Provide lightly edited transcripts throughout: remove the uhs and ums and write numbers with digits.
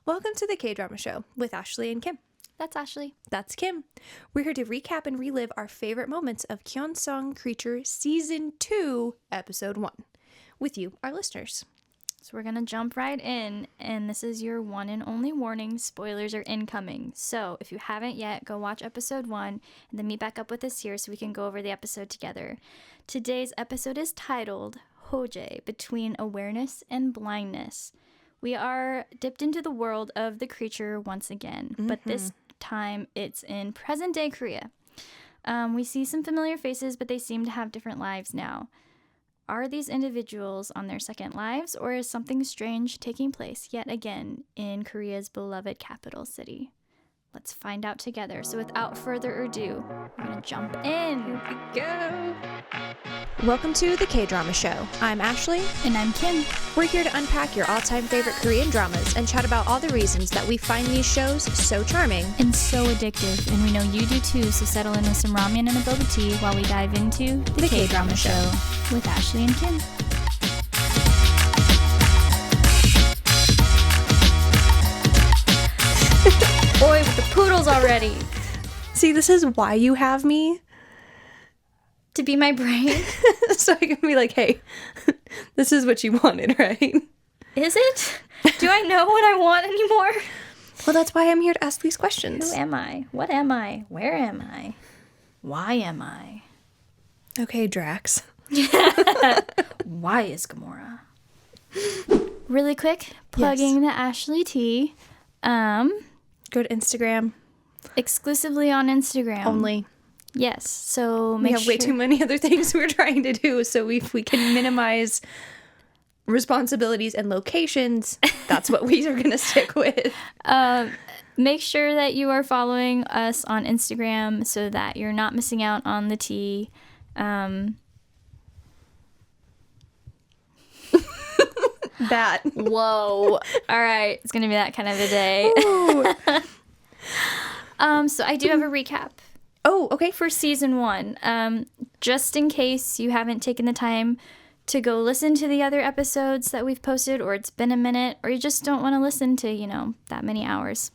Welcome to the KDrama Show with Ashley and Kim. That's Ashley. That's Kim. We're here to recap and relive our favorite moments of GyeongSeong Creature Season 2, Episode 1, with you, our listeners. So we're going to jump right in, and this is your one and only warning. Spoilers are incoming. So if you haven't yet, go watch Episode 1, and then meet back up with us here so we can go over the episode together. Today's episode is titled HoJae, Between Awareness and Blindness. We are dipped into the world of the creature once again, but this time it's in present-day Korea. We see some familiar faces, but they seem to have different lives now. Are these individuals on their second lives, or is something strange taking place yet again in Korea's beloved capital city? Let's find out together. So without further ado, we're going to jump in. Here we go. Welcome to the KDrama Show. I'm Ashley. And I'm Kim. We're here to unpack your all-time favorite Korean dramas and chat about all the reasons that we find these shows so charming. And so addictive. And we know you do too, so settle in with some ramen and a boba tea while we dive into the KDrama Show with Ashley and Kim. Boy, with the poodles already. See, this is why you have me. To be my brain. So I can be like, hey, this is what you wanted, right? Is it? Do I know what I want anymore? Well, that's why I'm here to ask these questions. Who am I? What am I? Where am I? Why am I? Okay, Drax. Why is Gamora? Really quick, plugging the Ashley T. Go to Instagram. Exclusively on Instagram. Only. Yes. So We have way too many other things we're trying to do, so if we can minimize responsibilities and locations, that's what we are going to stick with. Make sure that you are following us on Instagram so that you're not missing out on the tea. That. Whoa. All right. It's going to be that kind of a day. So I do have a recap. Oh, okay. For season 1. Just in case you haven't taken the time to go listen to the other episodes that we've posted, or it's been a minute, or you just don't want to listen to, that many hours.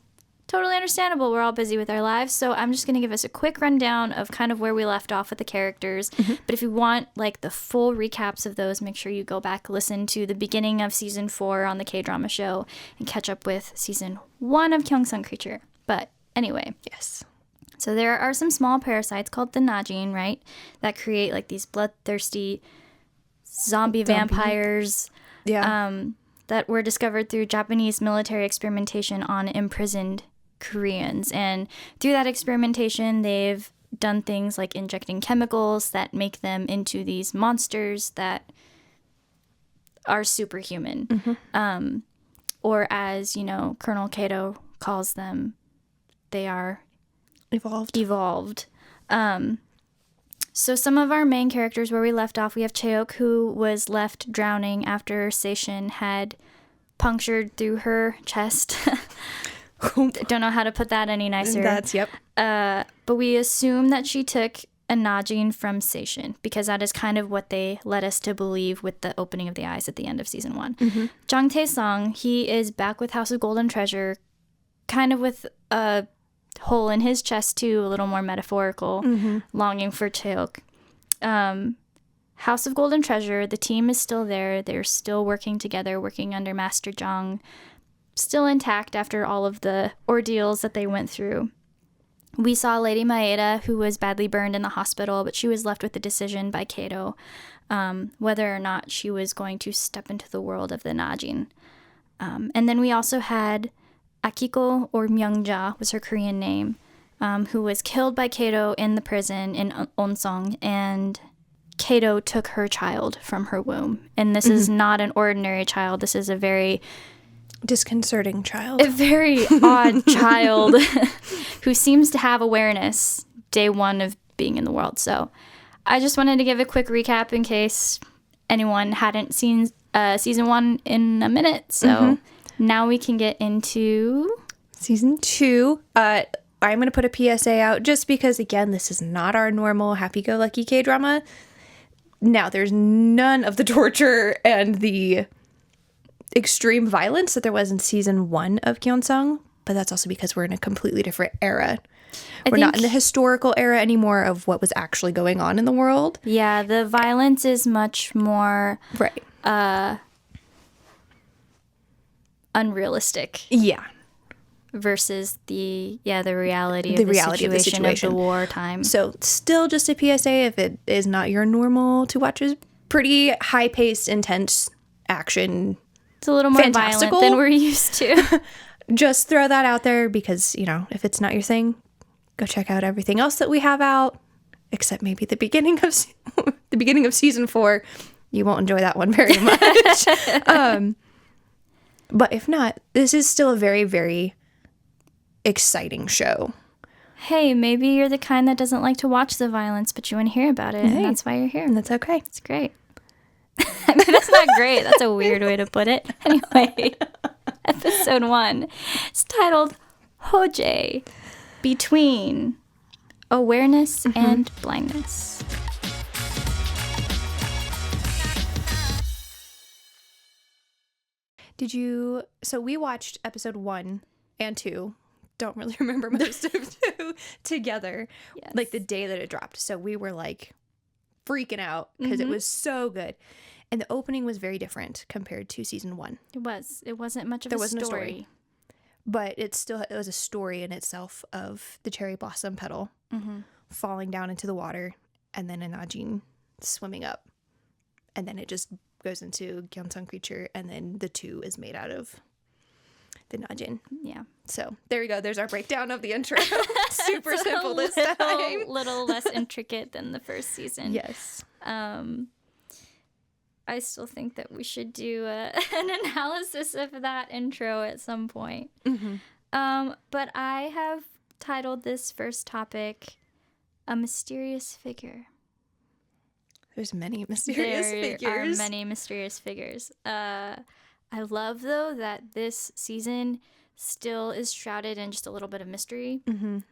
Totally understandable. We're all busy with our lives. So I'm just going to give us a quick rundown of kind of where we left off with the characters. But if you want the full recaps of those, make sure you go back, listen to the beginning of season 4 on the KDrama Show and catch up with season 1 of GyeongSeong Creature. But anyway. Yes. So there are some small parasites called the Najin, right? That create these bloodthirsty zombie vampires. Yeah. That were discovered through Japanese military experimentation on imprisoned Koreans. And through that experimentation, they've done things like injecting chemicals that make them into these monsters that are superhuman. Or as, Colonel Kato calls them, they are evolved. So some of our main characters where we left off, we have ChaeOk, who was left drowning after Seishin had punctured through her chest. Don't know how to put that any nicer. Yep. But we assume that she took a Najin from Seishin, because that is kind of what they led us to believe with the opening of the eyes at the end of season 1. Jang TaeSang, he is back with House of Gold and Treasure, kind of with a hole in his chest too, a little more metaphorical, longing for ChaeOk. House of Gold and Treasure, the team is still there. They're still working together, working under Master Jang, still intact after all of the ordeals that they went through. We saw Lady Maeda, who was badly burned in the hospital, but she was left with the decision by Kato whether or not she was going to step into the world of the Najin. And then we also had Akiko, or Myungja was her Korean name, who was killed by Kato in the prison in Onsong, and Kato took her child from her womb. And this is not an ordinary child. This is a very disconcerting child. A very odd child who seems to have awareness day 1 of being in the world. So I just wanted to give a quick recap in case anyone hadn't seen season 1 in a minute. So now we can get into season 2. I'm going to put a PSA out just because, again, this is not our normal happy-go-lucky K-drama. Now, there's none of the torture and the extreme violence that there was in season 1 of GyeongSeong, but that's also because we're in a completely different era. We're not in the historical era anymore of what was actually going on in the world. Yeah, the violence is much more right. Unrealistic. Yeah. Versus the reality of the situation of the wartime. So still just a PSA, if it is not your normal to watch, is pretty high-paced, intense action. It's a little more violent than we're used to. Just throw that out there because, if it's not your thing, go check out everything else that we have out, except maybe the beginning of season 4. You won't enjoy that one very much. But if not, this is still a very, very exciting show. Hey, maybe you're the kind that doesn't like to watch the violence, but you want to hear about it, and that's why you're here. And that's okay. It's great. I mean, that's not great. That's a weird way to put it. Anyway, episode 1 is titled HoJae, Between Awareness and Blindness. So we watched episode 1 and 2. Don't really remember most of 2 together. Yes. Like the day that it dropped. So we were like freaking out because it was so good. And the opening was very different compared to season 1. It was. It wasn't much of there a wasn't story. A story. But it was a story in itself of the cherry blossom petal falling down into the water and then a Najin swimming up. And then it just goes into GyeongSeong Creature, and then the 2 is made out of the Najin. Yeah. So there you go. There's our breakdown of the intro. Super simple this time. Little less intricate than the first season. Yes. I still think that we should do an analysis of that intro at some point. But I have titled this first topic, A Mysterious Figure. There's many mysterious figures. There are many mysterious figures. I love, though, that this season still is shrouded in just a little bit of mystery.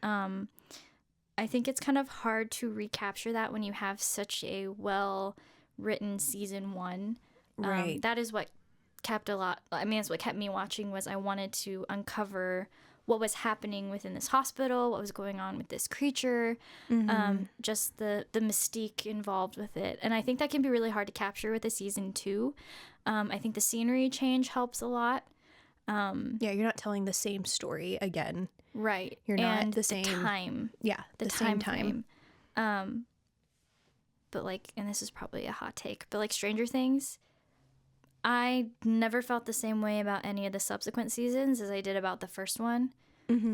I think it's kind of hard to recapture that when you have such a well-written season 1. Right. That is what kept that's what kept me watching, was I wanted to uncover what was happening within this hospital, what was going on with this creature, just the mystique involved with it. And I think that can be really hard to capture with a season 2. I think the scenery change helps a lot. Yeah, you're not telling the same story again. Right. You're not and the same time. Yeah, the same time. But and this is probably a hot take, but Stranger Things, I never felt the same way about any of the subsequent seasons as I did about the first one,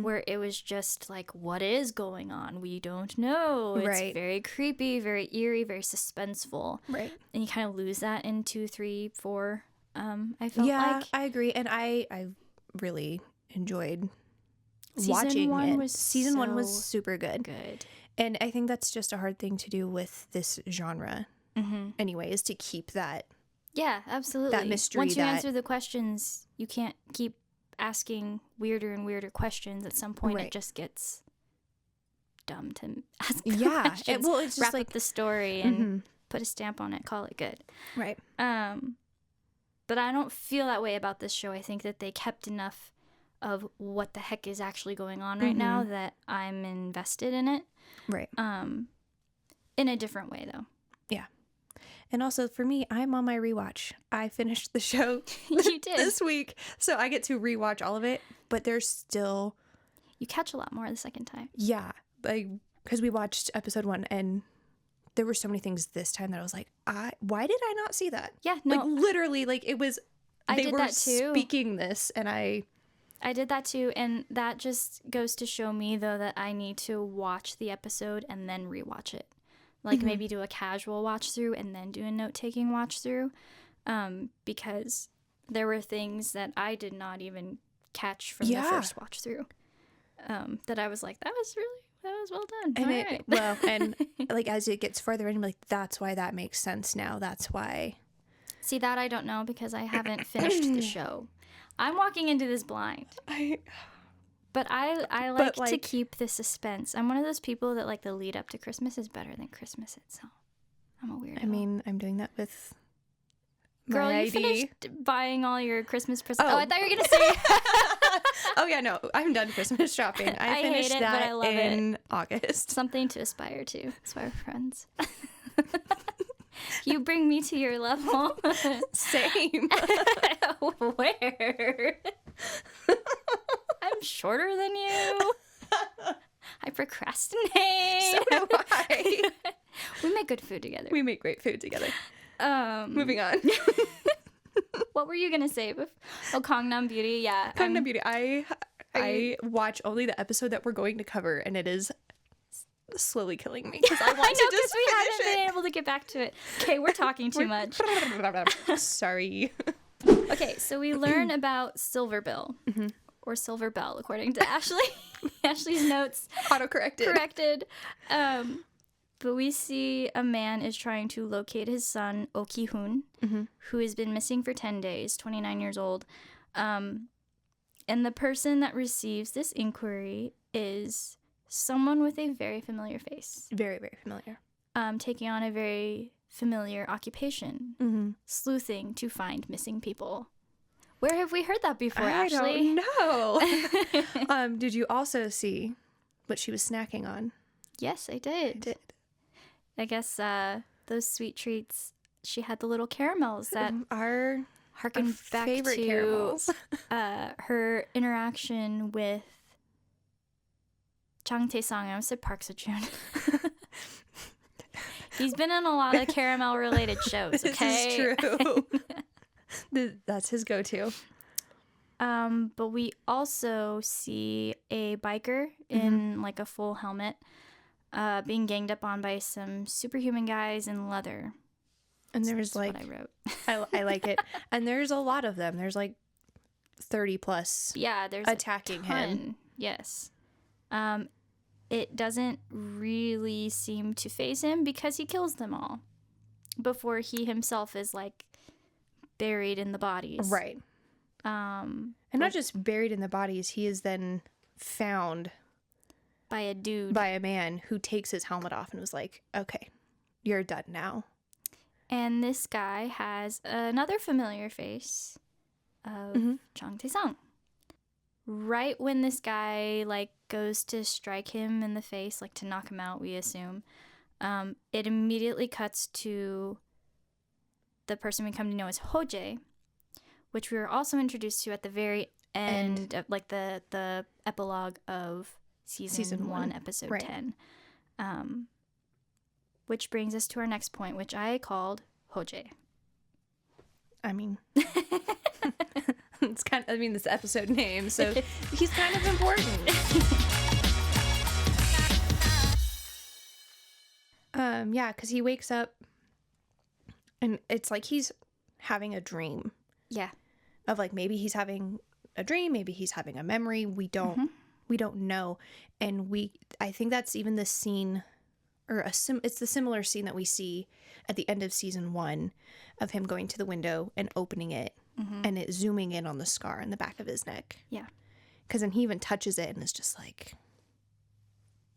where it was just what is going on? We don't know. It's very creepy, very eerie, very suspenseful. Right. And you kind of lose that in 2, 3, 4. I felt I agree. And I really enjoyed watching it. Season 1 was super good. And I think that's just a hard thing to do with this genre anyway, is to keep that. Yeah, absolutely. That mystery. Once you answer the questions, you can't keep asking weirder and weirder questions. At some point, it just gets dumb to ask questions. It's just wrap up the story and put a stamp on it, call it good. Right. But I don't feel that way about this show. I think that they kept enough of what the heck is actually going on right now that I'm invested in it. Right. In a different way, though. Yeah. And also, for me, I'm on my rewatch. I finished the show You did. This week, so I get to rewatch all of it, but there's still... You catch a lot more the second time. Yeah. Because we watched episode 1, and there were so many things this time that I was like, why did I not see that? Yeah, no. Literally, it was... They did that too. Speaking this, and I did that too, and that just goes to show me, though, that I need to watch the episode and then rewatch it. Maybe do a casual watch through and then do a note-taking watch through, because there were things that I did not even catch from the first watch through, that I was like, that was well done. And and as it gets further in, I'm like, that's why that makes sense now. That's why. See, that I don't know because I haven't finished the show. I'm walking into this blind. But I like to keep the suspense. I'm one of those people that the lead up to Christmas is better than Christmas itself. I'm a weirdo. I mean, I'm doing that with Girl, my you ID. finished buying all your Christmas presents. Oh, I thought you were going to say... Oh, yeah, no. I'm done Christmas shopping. I finished hate it, that but I love in August. Something to aspire to. That's why we're friends. You bring me to your level. Same. Where? I'm shorter than you. I procrastinate. So do I. We make good food together. We make great food together. Moving on. What were you gonna say? Gangnam Beauty, yeah. Gangnam Beauty. I watch only the episode that we're going to cover, and it is slowly killing me because I want to just we haven't been able to get back to it. Okay, we're talking too much. Sorry. Okay, so we learn about Silverbill, or Silverbell, according to Ashley. Ashley's notes. Corrected. But we see a man is trying to locate his son, Oki-hoon, who has been missing for 10 days, 29 years old. And the person that receives this inquiry is someone with a very familiar face. Very, very familiar. Taking on a very familiar occupation. Sleuthing to find missing people. Where have we heard that before, Ashley? I don't know. Did you also see what she was snacking on? Yes, I did. I guess those sweet treats, she had the little caramels that are harken back favorite to caramels. Her interaction with Jang TaeSang. I almost said Park Seo-joon. He's been in a lot of caramel-related shows, okay? This is true. That's his go-to. But we also see a biker in like a full helmet being ganged up on by some superhuman guys in leather. And there's what I wrote. I like it. And there's a lot of them. There's like 30 plus. Yeah, there's attacking him. Yes. It doesn't really seem to faze him because he kills them all before he himself is like buried in the bodies. Right. And not just buried in the bodies, he is then found by a man who takes his helmet off and was like, okay, you're done now. And this guy has another familiar face of Jang TaeSang. Right when this guy like goes to strike him in the face, like to knock him out, we assume, it immediately cuts to the person we come to know as HoJae, which we were also introduced to at the very end of like the epilogue of season 1, episode 10. Which brings us to our next point, which I called HoJae. I mean, it's kind of, I mean, this episode name, so he's kind of important. Yeah, because he wakes up and it's like he's having a dream. Yeah. Of like maybe he's having a dream, maybe he's having a memory. We don't know. And I think that's even the scene, or it's the similar scene that we see at the end of season 1 of him going to the window and opening it and it zooming in on the scar in the back of his neck. Yeah. Because then he even touches it and is just like,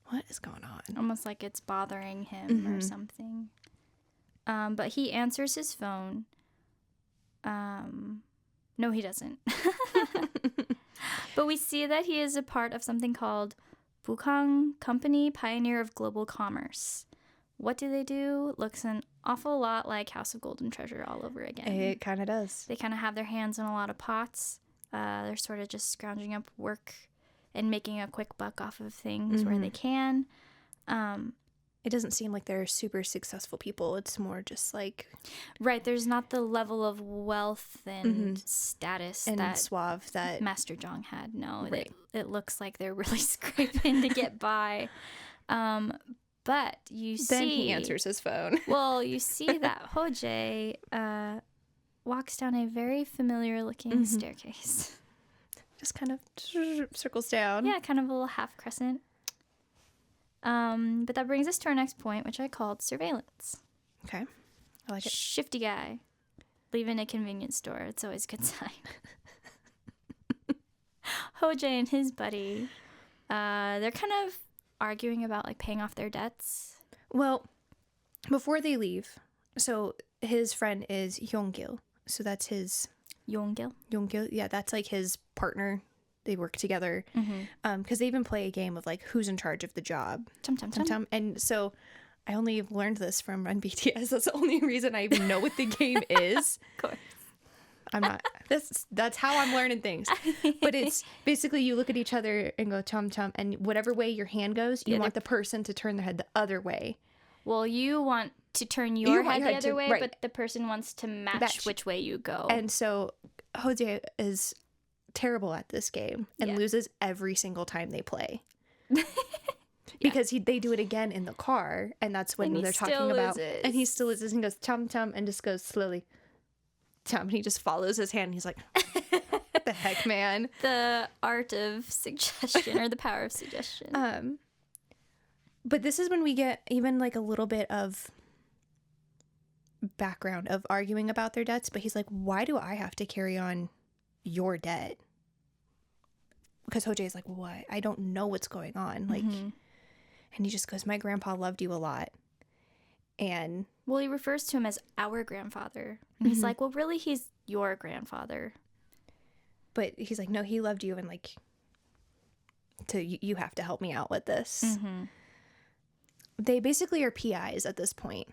what is going on? Almost like it's bothering him or something. But he answers his phone. No, he doesn't. But we see that he is a part of something called Bukang Company, Pioneer of Global Commerce. What do they do? Looks an awful lot like House of Golden Treasure all over again. It kind of does. They kind of have their hands in a lot of pots. They're sort of just scrounging up work and making a quick buck off of things where they can. It doesn't seem like they're super successful people. It's more just like... Right, there's not the level of wealth and status and that suave that Master Jong had. No, right. It looks like they're really scraping to get by. But you see... Then he answers his phone. Well, you see that HoJae walks down a very familiar-looking staircase. Just kind of circles down. Yeah, kind of a little half crescent. But that brings us to our next point, which I called surveillance. Okay. I like it. Shifty guy leaving a convenience store. It's always a good sign. HoJae and his buddy, they're kind of arguing about like paying off their debts. Well, before they leave, so his friend is Hyung-gil. so that's his Yonggil. Yeah, that's like his partner. They work together because they even play a game of like who's in charge of the job. Tum. And so I only learned this from Run BTS. That's the only reason I even know what the game is. Of course. I'm not. That's how I'm learning things. But it's basically you look at each other and go tum, and whatever way your hand goes, you want the person to turn their head the other way. Well, you want to turn your head the other way, right. But the person wants to match which way you go. And so HoJae is terrible at this game and loses every single time they play. Because they do it again in the car, and that's when they're talking about. And he still loses and goes tum and just goes slowly. Tum, and he just follows his hand. And he's like, "What the heck, man?" The art of suggestion or the power of suggestion. But this is when we get even like a little bit of background of arguing about their debts. But he's like, "Why do I have to carry on your debt?" Because HoJae is like, "What? I don't know what's going on." Like, and he just goes, "My grandpa loved you a lot." And well, he refers to him as our grandfather. And he's like, well, really, he's your grandfather. But he's like, no, he loved you, and like, you have to help me out with this. They basically are PIs at this point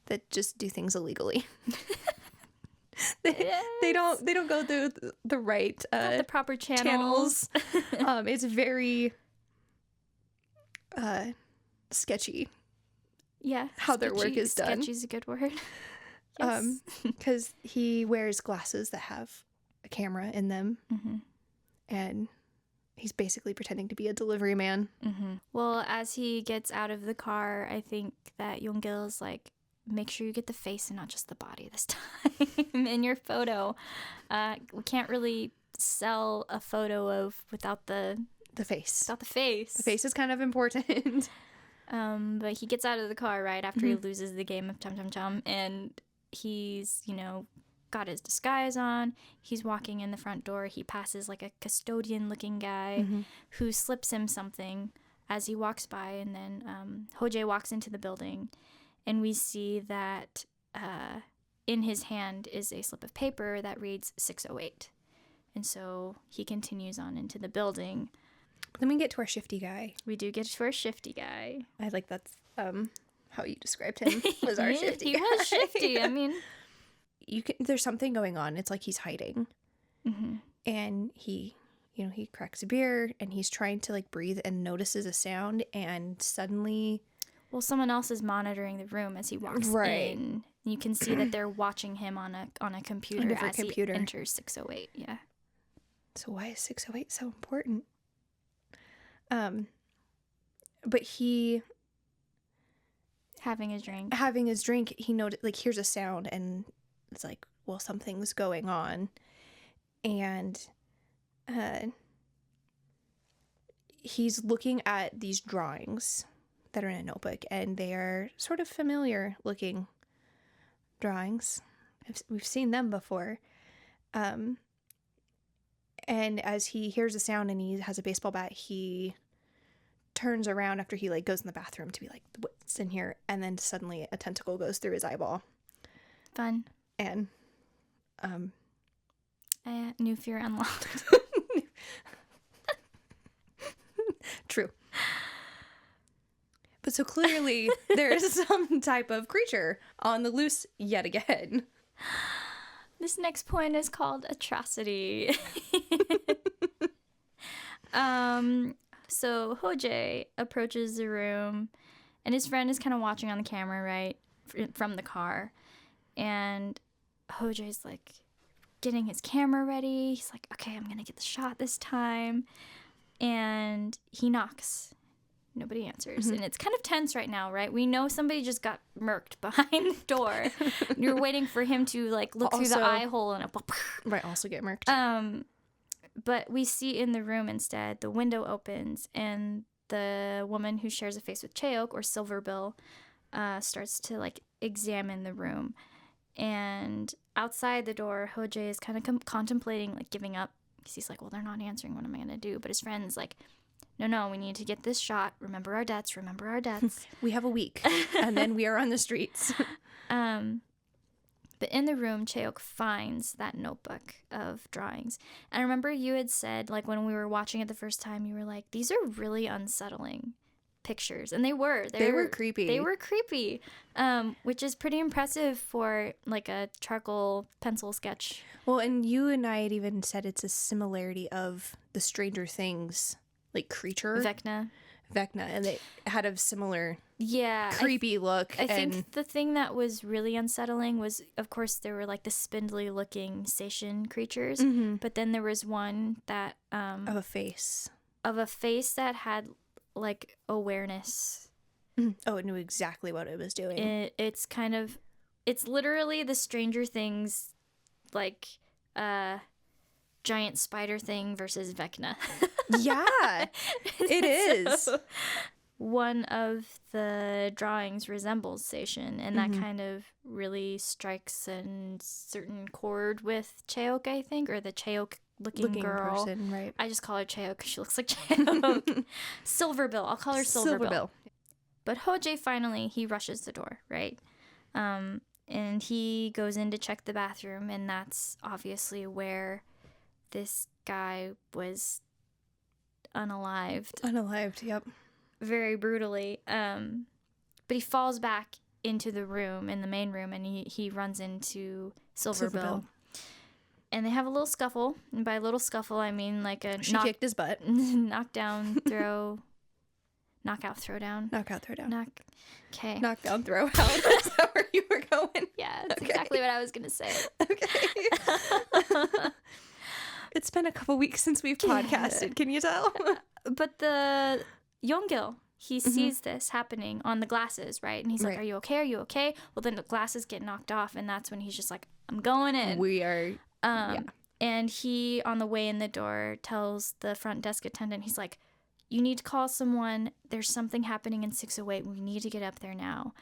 that just do things illegally. They don't go through the right the proper channels. It's very sketchy. Yeah, how their work is done. Sketchy's a good word. Yes. Because he wears glasses that have a camera in them, and he's basically pretending to be a delivery man. Well, as he gets out of the car, I think that Yonggil's like, make sure you get the face and not just the body this time in your photo. We can't really sell a photo without the face. Without the face. The face is kind of important. But he gets out of the car right after he loses the game of Tum, and he's, got his disguise on. He's walking in the front door. He passes like a custodian-looking guy who slips him something as he walks by, and then HoJae walks into the building, and we see that in his hand is a slip of paper that reads 608. And so he continues on into the building. Then we get to our shifty guy. We do get to our shifty guy. I like that's how you described him, was our shifty guy. He was shifty. I mean, there's something going on. It's like he's hiding. And he cracks a beer, and he's trying to like breathe and notices a sound, and suddenly, well, someone else is monitoring the room as he walks in. You can see that they're watching him on a computer as he enters 608. Yeah. So why is 608 so important? But he having his drink, he hears a sound, and it's like, well, something's going on, and he's looking at these drawings that are in a notebook, and they are sort of familiar looking drawings. We've seen them before. And as he hears a sound and he has a baseball bat, he turns around after he like goes in the bathroom to be like, what's in here? And then suddenly a tentacle goes through his eyeball. Fun. And new fear unlocked. True. But so clearly there's some type of creature on the loose yet again. This next point is called Atrocity. So HoJae approaches the room, and his friend is kind of watching on the camera, right, from the car. And HoJae's like getting his camera ready. He's like, okay, I'm going to get the shot this time. And he knocks. Nobody answers. And it's kind of tense right now, right? We know somebody just got murked behind the door. You're waiting for him to like look through the eye hole and also get murked. But we see in the room instead, the window opens, and the woman who shares a face with ChaeOk, or Silverbill, starts to like examine the room. And outside the door, HoJae is kind of contemplating like giving up. He's like, well, they're not answering. What am I going to do? But his friend's like, no, we need to get this shot. Remember our debts. But in the room, ChaeOk finds that notebook of drawings. And I remember you had said, like, when we were watching it the first time, you were like, these are really unsettling pictures. And they were. They were creepy. They were creepy, which is pretty impressive for, like, a charcoal pencil sketch. Well, and you and I had even said it's a similarity of the Stranger Things, like, creature. Vecna, and they had a similar creepy look. I think the thing that was really unsettling was, of course, there were like the spindly looking station creatures, but then there was one that of a face that had like awareness. Oh, it knew exactly what it was doing. It's literally the Stranger Things, like giant spider thing versus Vecna. Yeah, it is. So, one of the drawings resembles Station, and that kind of really strikes a certain chord with ChaeOk, I think, or the ChaeOk looking girl. Person, right? I just call her ChaeOk because she looks like ChaeOk. Silverbill. I'll call her Silverbill. But HoJae finally, he rushes the door, right? And he goes in to check the bathroom, and that's obviously where this guy was unalived, yep, very brutally, but he falls back into the room, in the main room, and he runs into Silverbill, and they have a little scuffle, and by little scuffle I mean like a she kicked his butt. Knockout throw down. Okay. Knockdown throw out. Is that where you were going? Yeah, that's exactly what I was gonna say. Okay. It's been a couple weeks since we've podcasted. Can you tell? But the Yeongil, he sees this happening on the glasses, right? And he's like, "Are you okay? Are you okay?" Well, then the glasses get knocked off, and that's when he's just like, "I'm going in." We are. And he, on the way in the door, tells the front desk attendant, he's like, "You need to call someone. There's something happening in 608. We need to get up there now."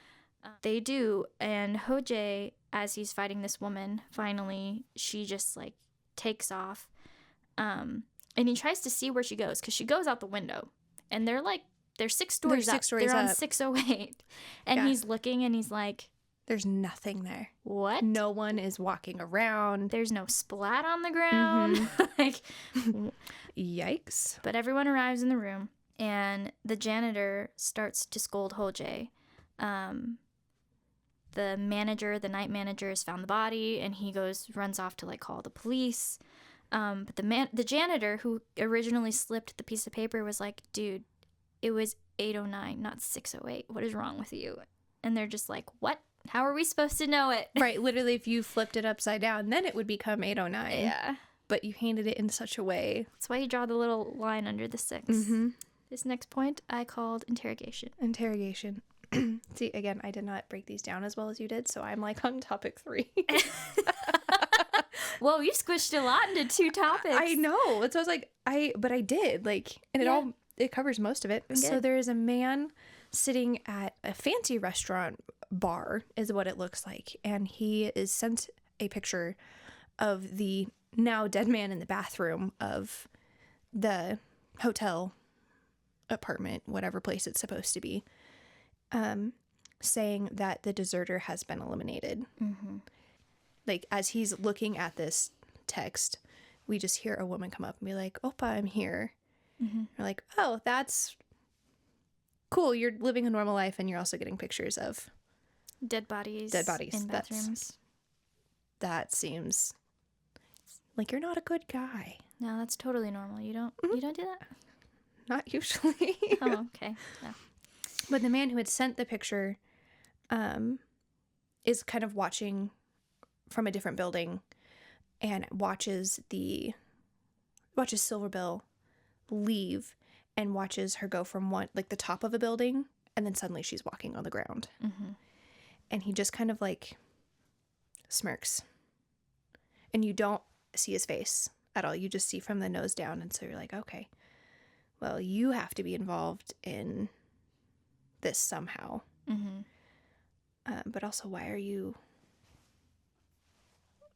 They do, and HoJae, as he's fighting this woman, finally, she just like takes off. And he tries to see where she goes, because she goes out the window, and they're 6 stories up. They're on 608, and he's looking, and he's like, "There's nothing there. What? No one is walking around. There's no splat on the ground." Like, yikes! But everyone arrives in the room, and the janitor starts to scold HoJae. The night manager, has found the body, and he runs off to like call the police. But the janitor who originally slipped the piece of paper was like, "Dude, it was 809, not 608. What is wrong with you?" And they're just like, "What? How are we supposed to know it?" Right, literally, if you flipped it upside down, then it would become 809. Yeah. But you handed it in such a way. That's why you draw the little line under the 6. This next point I called interrogation. Interrogation. See, again, I did not break these down as well as you did, so I'm like on topic 3. Well, you squished a lot into 2 topics. I know. So I was like, but I did, like, and it covers most of it. Good. So there is a man sitting at a fancy restaurant bar, is what it looks like, and he is sent a picture of the now dead man in the bathroom of the hotel, apartment, whatever place it's supposed to be, saying that the deserter has been eliminated. Like, as he's looking at this text, we just hear a woman come up and be like, "Oppa, I'm here." We're like, "Oh, that's cool. You're living a normal life, and you're also getting pictures of dead bodies in bathrooms." That seems like you're not a good guy. No, that's totally normal. You don't do that? Not usually. Oh, okay. No. But the man who had sent the picture is kind of watching from a different building and watches Silverbill leave and watches her go from the top of a building, and then suddenly she's walking on the ground. And he just kind of like smirks, and you don't see his face at all. You just see from the nose down, and so you're like, okay, well, you have to be involved in this somehow. But also, why are you,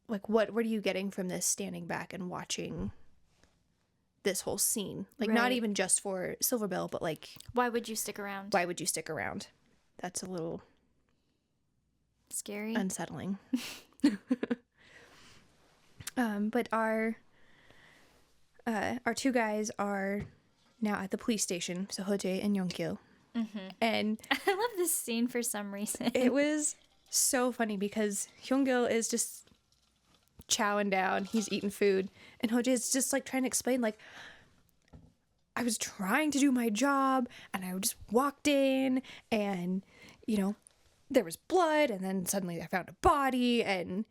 like, what are you getting from this, standing back and watching this whole scene? Like, not even just for Silverbill, but like, why would you stick around? That's a little scary, unsettling. But our two guys are now at the police station, so HoJae and Yeongkil. Mm-hmm. And I love this scene for some reason. It was so funny because Hyungil is just chowing down. He's eating food. And HoJae is just like trying to explain, like, I was trying to do my job and I just walked in and, you know, there was blood and then suddenly I found a body and...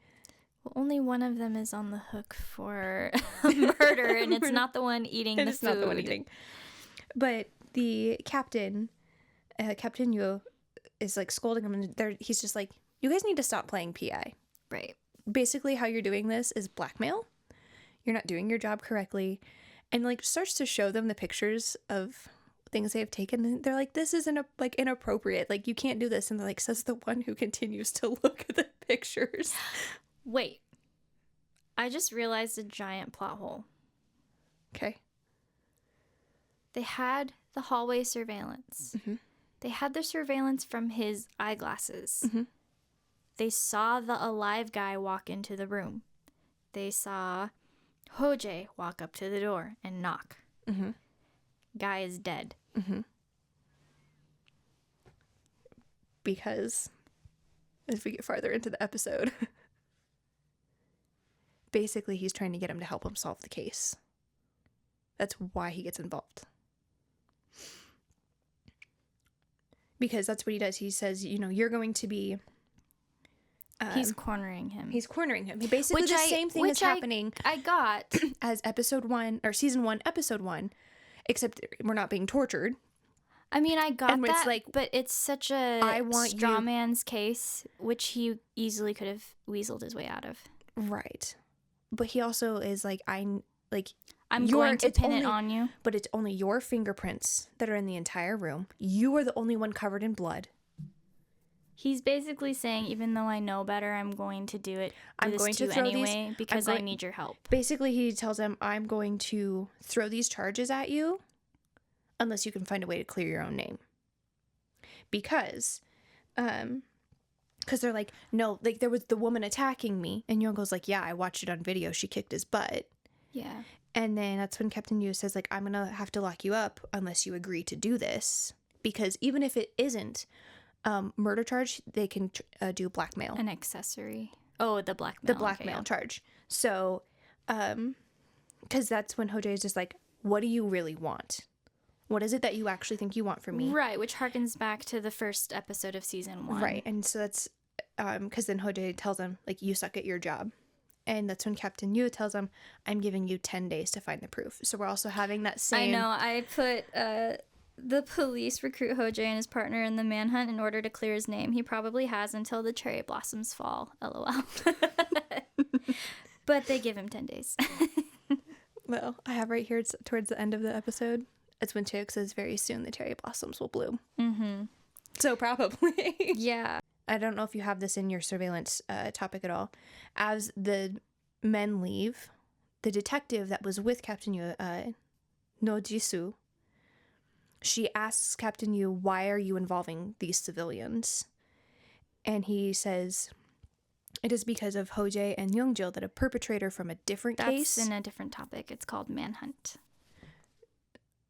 Well, only one of them is on the hook for murder and it's not the one eating the food. It's not the one eating. But the captain, Captain Yu, is like scolding him and he's just like, you guys need to stop playing PI. Right. Basically how you're doing this is blackmail. You're not doing your job correctly. And like starts to show them the pictures of things they have taken. And they're like, this isn't like inappropriate. Like you can't do this. And they're like, says the one who continues to look at the pictures. Wait. I just realized a giant plot hole. Okay. They had the hallway surveillance. Mm-hmm. They had the surveillance from his eyeglasses. Mm-hmm. They saw the alive guy walk into the room. They saw HoJae walk up to the door and knock. Mm-hmm. Guy is dead. Mm-hmm. Because, as we get farther into the episode, basically he's trying to get him to help him solve the case. That's why he gets involved. Because that's what he does. He says, you know, you're going to be... he's cornering him. He's cornering him. He basically the same thing is happening. I got as episode 1 or season 1, episode 1, except we're not being tortured. I mean, I got that, it's like, but it's such a straw man's case, which he easily could have weaseled his way out of. Right, but he also is like, I'm going to pin it on you, but it's only your fingerprints that are in the entire room. You are the only one covered in blood. He's basically saying, even though I know better, I'm going to do it. I'm going to throw anyway these, because I need your help. Basically, he tells him, I'm going to throw these charges at you unless you can find a way to clear your own name. Because they're like, no, like there was the woman attacking me. And Young goes like, yeah, I watched it on video. She kicked his butt. Yeah. And then that's when Captain Yu says, like, I'm going to have to lock you up unless you agree to do this. Because even if it isn't murder charge, they can do blackmail. An accessory. Oh, the blackmail. The blackmail charge. So, because that's when HoJae is just like, what do you really want? What is it that you actually think you want from me? Right, which harkens back to the first episode of season 1. Right, and so that's, because then HoJae tells him, like, you suck at your job. And that's when Captain Yu tells him, I'm giving you 10 days to find the proof. So we're also having that same... I know, I put... the police recruit HoJae and his partner in the manhunt in order to clear his name. He probably has until the cherry blossoms fall. LOL. But they give him 10 days. Well, I have right here, it's towards the end of the episode. It's when ChaeOk says, very soon the cherry blossoms will bloom. Mm-hmm. So probably. Yeah. I don't know if you have this in your surveillance topic at all. As the men leave, the detective that was with Captain Yu, No Jisoo, she asks Captain Yu, why are you involving these civilians? And he says, it is because of HoJae and Youngjil that a perpetrator from a different case... That's in a different topic. It's called manhunt.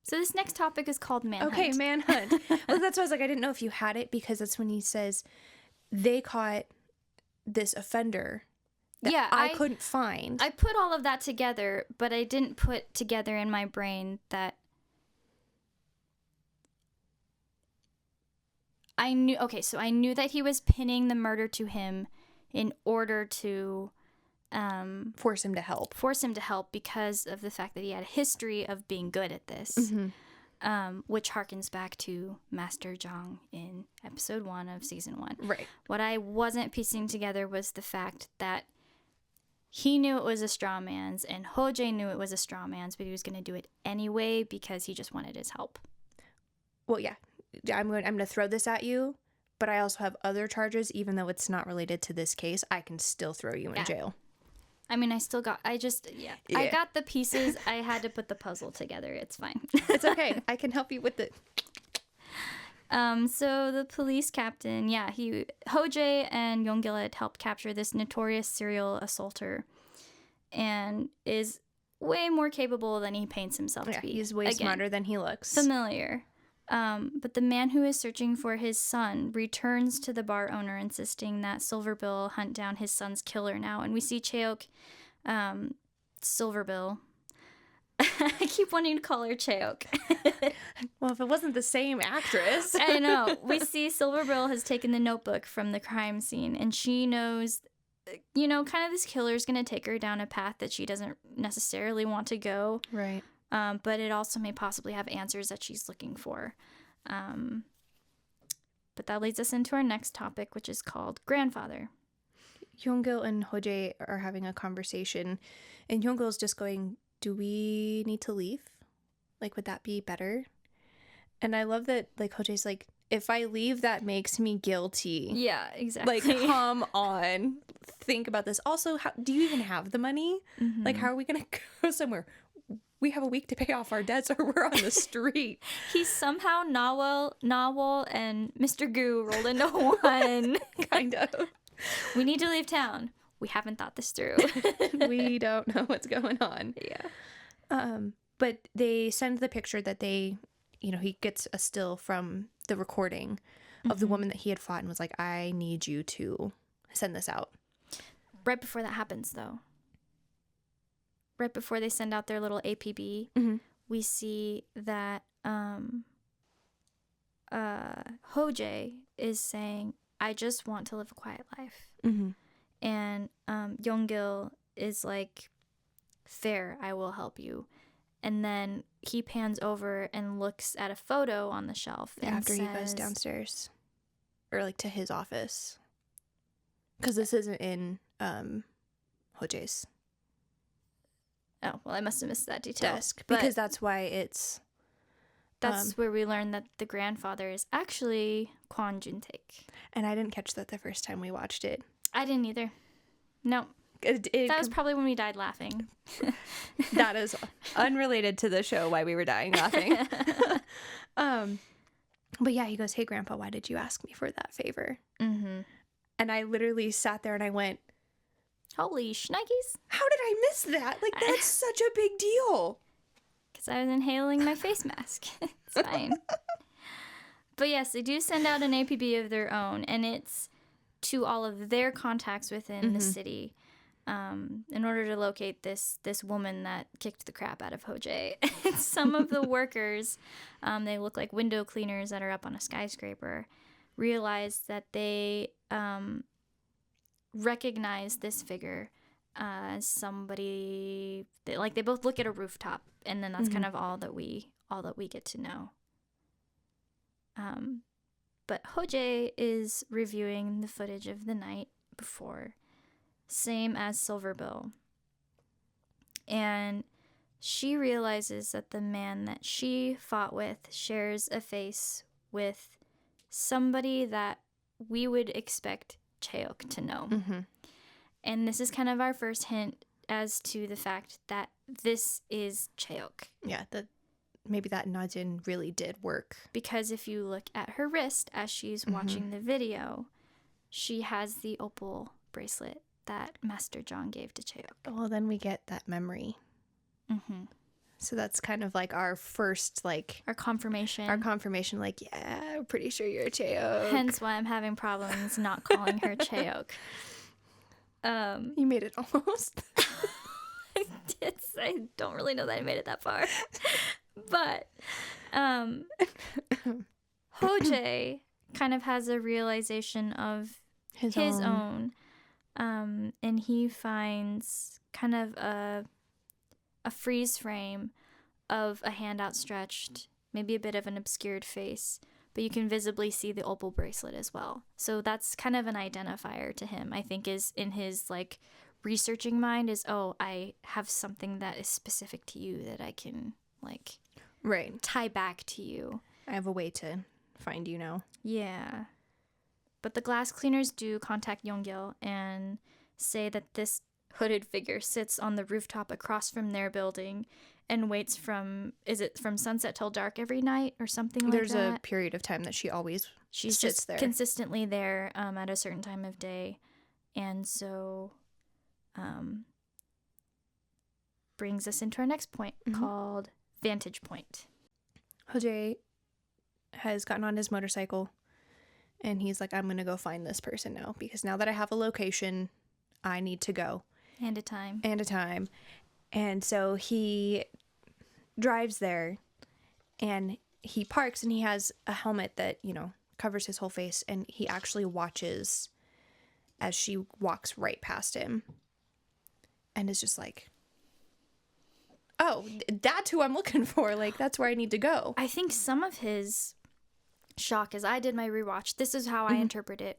So this next topic is called manhunt. Okay, manhunt. Well, that's why I was like, I didn't know if you had it, because that's when he says they caught this offender that I couldn't find. I put all of that together, but I didn't put together in my brain that I knew that he was pinning the murder to him in order to force him to help because of the fact that he had a history of being good at this, which harkens back to Master Jang in episode 1 of season 1. Right. What I wasn't piecing together was the fact that he knew it was a straw man's and HoJae knew it was a straw man's, but he was going to do it anyway because he just wanted his help. Well, yeah. I'm going to throw this at you, but I also have other charges. Even though it's not related to this case, I can still throw you in jail. I mean, I got the pieces. I had to put the puzzle together. It's fine. It's okay. I can help you with it. So the police captain, HoJae and Yeongil had helped capture this notorious serial assaulter and is way more capable than he paints himself to be. He's way smarter than he looks. Familiar. But the man who is searching for his son returns to the bar owner, insisting that Silverbill hunt down his son's killer now. And we see ChaeOk, Silverbill. I keep wanting to call her ChaeOk. Well, if it wasn't the same actress. I know. We see Silverbill has taken the notebook from the crime scene, and she knows, kind of this killer is going to take her down a path that she doesn't necessarily want to go. Right. But it also may possibly have answers that she's looking for. But that leads us into our next topic, which is called Grandfather. Yeongil and HoJae are having a conversation, and Yeongil's just going, do we need to leave? Like, would that be better? And I love that, like, HoJae's like, if I leave, that makes me guilty. Yeah, exactly. Like, come on. Think about this. Also, do you even have the money? Mm-hmm. Like, how are we going to go somewhere? We have a week to pay off our debts or we're on the street. He's somehow Nawal and Mr. Goo rolled into one. Kind of. We need to leave town. We haven't thought this through. We don't know what's going on. Yeah. But they send the picture that he gets a still from the recording of the woman that he had fought and was like, I need you to send this out. Right before that happens, though. Right before they send out their little APB, we see that HoJae is saying, I just want to live a quiet life. Mm-hmm. And Yeongil is like, fair, I will help you. And then he pans over and looks at a photo on the shelf. And after he goes downstairs. Or like to his office. Because this isn't in HoJae's. Oh, well, I must have missed that detail. Desk. Because that's why it's... That's where we learn that the grandfather is actually Kwon Jun-taek. And I didn't catch that the first time we watched it. I didn't either. No. That was probably when we died laughing. That is unrelated to the show, why we were dying laughing. But yeah, he goes, hey, Grandpa, why did you ask me for that favor? Mm-hmm. And I literally sat there and I went, holy shnikes. How did I miss that? Like, that's such a big deal. Because I was inhaling my face mask. It's fine. But yes, they do send out an APB of their own, and it's to all of their contacts within the city in order to locate this woman that kicked the crap out of HoJae. And some of the workers, they look like window cleaners that are up on a skyscraper, realize that they recognize this figure as somebody they both look at a rooftop, and then that's kind of all that we get to know. But HoJae is reviewing the footage of the night before, same as Silverbill, and she realizes that the man that she fought with shares a face with somebody that we would expect ChaeOk to know. Mm-hmm. And this is kind of our first hint as to the fact that this is ChaeOk. Yeah, maybe that Najin really did work. Because if you look at her wrist as she's watching the video, she has the opal bracelet that Master Jang gave to ChaeOk. Well, then we get that memory. Mm-hmm. So that's kind of like our first, like... Our confirmation, like, yeah, I'm pretty sure you're ChaeOk. Hence why I'm having problems not calling her ChaeOk. You made it almost. I don't really know that I made it that far. But HoJae kind of has a realization of his own. And he finds kind of a freeze frame of a hand outstretched, maybe a bit of an obscured face, but you can visibly see the opal bracelet as well. So that's kind of an identifier to him, I think, is in his like researching mind is, oh, I have something that is specific to you that I can like tie back to you. I have a way to find you now. Yeah. But the glass cleaners do contact Yeongil and say that this hooded figure sits on the rooftop across from their building and waits from sunset till dark every night or something like that. There's a period of time that she's sits just there. Consistently there at a certain time of day. And so brings us into our next point called Vantage Point. HoJae has gotten on his motorcycle and he's like, I'm going to go find this person now because now that I have a location, I need to go. And a time. And so he drives there and he parks and he has a helmet that, covers his whole face. And he actually watches as she walks right past him and is just like, oh, that's who I'm looking for. Like, that's where I need to go. I think some of his shock as I did my rewatch, this is how I interpreted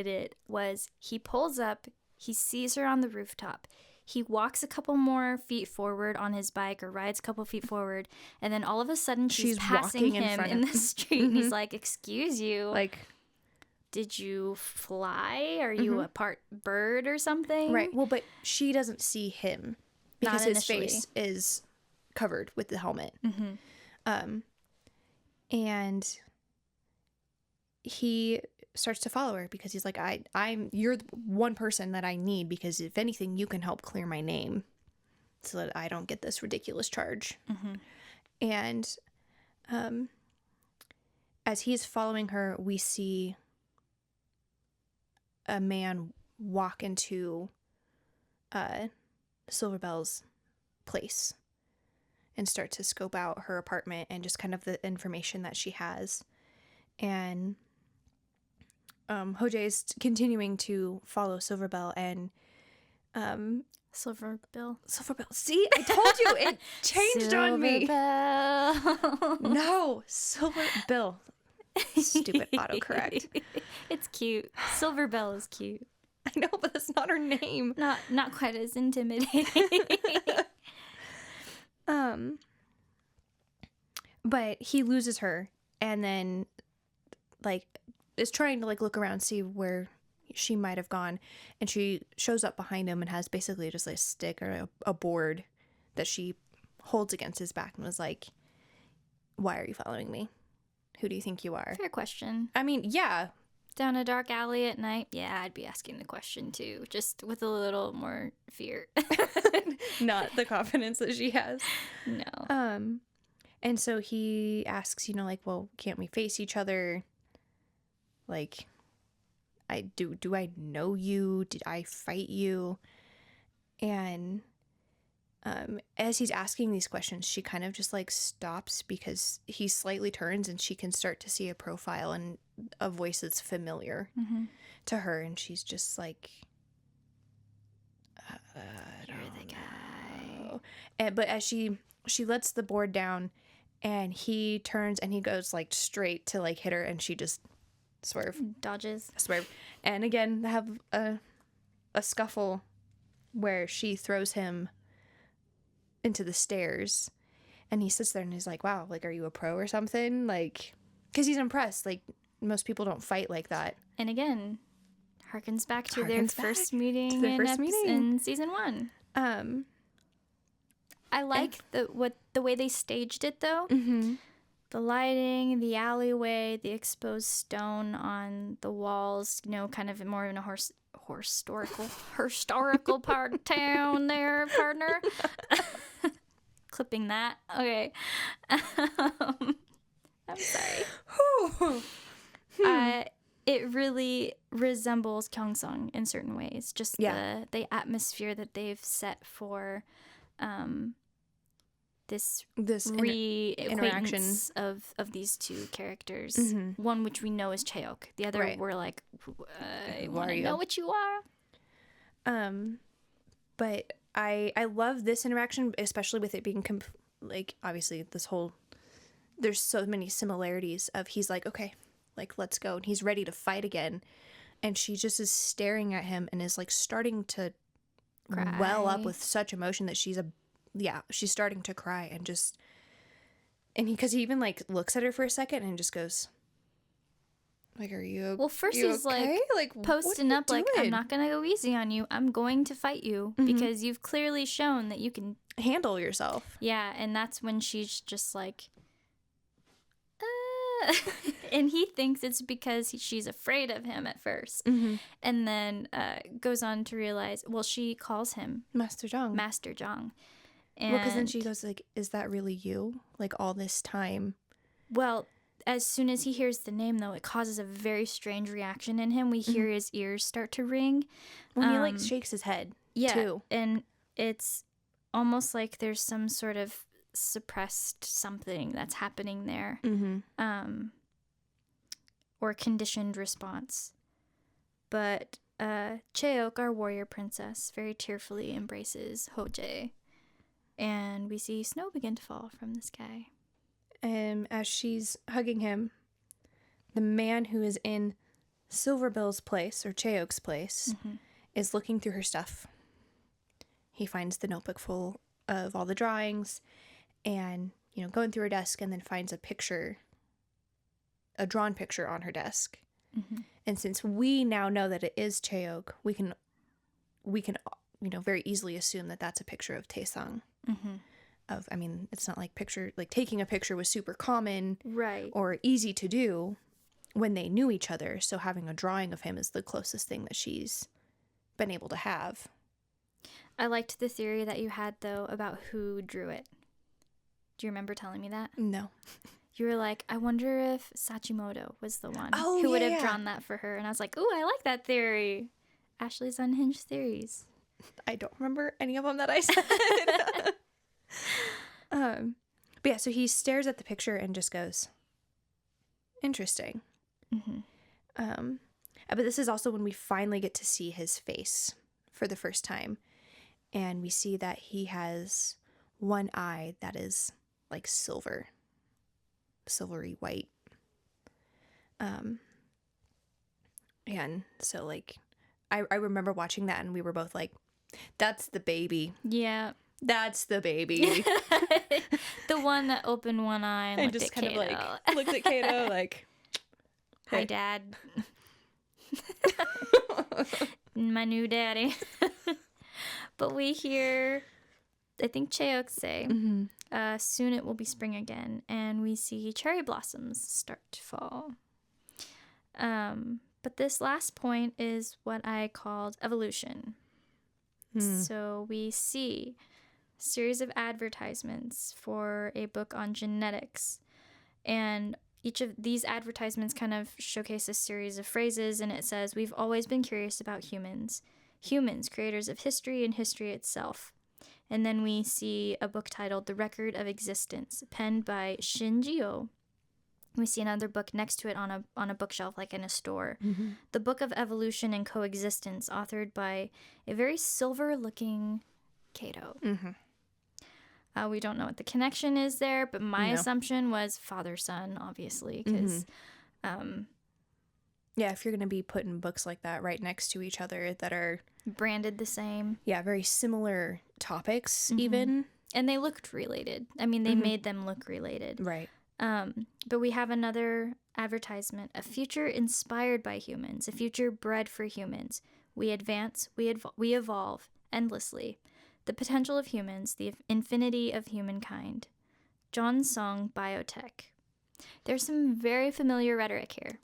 it was he pulls up, he sees her on the rooftop. He walks a couple more feet forward on his bike or rides a couple feet forward. And then all of a sudden she's passing him in the street. And he's like, excuse you. Like, did you fly? Are you a part bird or something? Right. Well, but she doesn't see him because his face is covered with the helmet. And he starts to follow her because he's like, you're the one person that I need because if anything, you can help clear my name so that I don't get this ridiculous charge. And as he's following her, we see a man walk into Silverbill's place and start to scope out her apartment and just kind of the information that she has. And HoJae is continuing to follow Silverbill and Silverbill. See, I told you it changed on me. Silverbill. No, Silverbill. Stupid autocorrect. It's cute. Silverbill is cute. I know, but that's not her name. Not quite as intimidating. But he loses her and then is trying to look around, see where she might have gone, and she shows up behind him and has basically just a stick or a board that she holds against his back and was like, why are you following me? Who do you think you are? Fair question. I mean, yeah. Down a dark alley at night? Yeah, I'd be asking the question too, just with a little more fear. Not the confidence that she has. No. And so he asks, well, can't we face each other? Like, do I know you? Did I fight you? And as he's asking these questions, she kind of just stops because he slightly turns and she can start to see a profile and a voice that's familiar to her. And she's just like, you're the guy. But as she lets the board down and he turns and he goes straight to hit her and she just dodges. And again, they have a scuffle where she throws him into the stairs and he sits there and he's like, wow, are you a pro or something? Because he's impressed. Most people don't fight like that. And again, harkens back to their first meeting in season 1. I like the way they staged it though. The lighting, the alleyway, the exposed stone on the walls, kind of more in a historical part of town there, partner. Clipping that. Okay. I'm sorry. It really resembles GyeongSeong in certain ways. Just the atmosphere that they've set for this interaction of these two characters. One which we know is ChaeOk. The other we're like, I want to know what you are. But I love this interaction, especially with it being obviously this whole, there's so many similarities of he's like, okay, let's go. And he's ready to fight again. And she just is staring at him and is starting to cry. Well up with such emotion that she's starting to cry because he even looks at her for a second and just goes, Like, are you Well, first you he's okay? like posting up like, I'm not going to go easy on you. I'm going to fight you because you've clearly shown that you can handle yourself. Yeah, and that's when she's just like, and he thinks it's because she's afraid of him at first. And then goes on to realize, well, she calls him Master Jang. And well, because then she goes like, is that really you? Like, all this time? Well, as soon as he hears the name, though, it causes a very strange reaction in him. We hear his ears start to ring. When he, like, shakes his head, too. And it's almost like there's some sort of suppressed something that's happening there. Or conditioned response. But ChaeOk, our warrior princess, very tearfully embraces HoJae. And we see snow begin to fall from the sky. And as she's hugging him, the man who is in Silverbill's place, or ChaeOk's place, is looking through her stuff. He finds the notebook full of all the drawings and, you know, going through her desk, and then finds a drawn picture on her desk. And since we now know that it is ChaeOk, we can, you know, very easily assume that that's a picture of TaeSang. I mean, it's not like taking a picture was super common, right, or easy to do when they knew each other. So having a drawing of him is the closest thing that she's been able to have. I liked the theory that you had, though, about who drew it. Do you remember telling me that? No. You were like, I wonder if Sachimoto was the one who would have drawn that for her. And I was like, ooh, I like that theory. Ashley's unhinged theories. I don't remember any of them that I said. But yeah, so he stares at the picture and just goes, interesting. But this is also when we finally get to see his face for the first time. And we see that he has one eye that is like silvery white. And so, like, I remember watching that and we were both like, that's the baby. Yeah. That's the baby. The one that opened one eye and just looked at kind Kato. of like looked at Kato like, hey. Hi, Dad. My new daddy. But we hear, I think ChaeOk say, soon it will be spring again, and we see cherry blossoms start to fall. But this last point is what I called evolution. So we see a series of advertisements for a book on genetics, and each of these advertisements kind of showcase a series of phrases, and it says, we've always been curious about humans, creators of history and history itself. And then we see a book titled The Record of Existence, penned by Shin Ji-oh. We see another book next to it on a bookshelf, like in a store. The Book of Evolution and Coexistence, authored by a very silver-looking Kato. We don't know what the connection is there, but my assumption was father-son, obviously, because... yeah, if you're going to be putting books like that right next to each other that are... branded the same. Yeah, very similar topics, even. And they looked related. I mean, they made them look related. Right. But we have another advertisement, a future inspired by humans, a future bred for humans. We advance, we evolve endlessly. The potential of humans, the infinity of humankind. GyeongSeong Biotech. There's some very familiar rhetoric here.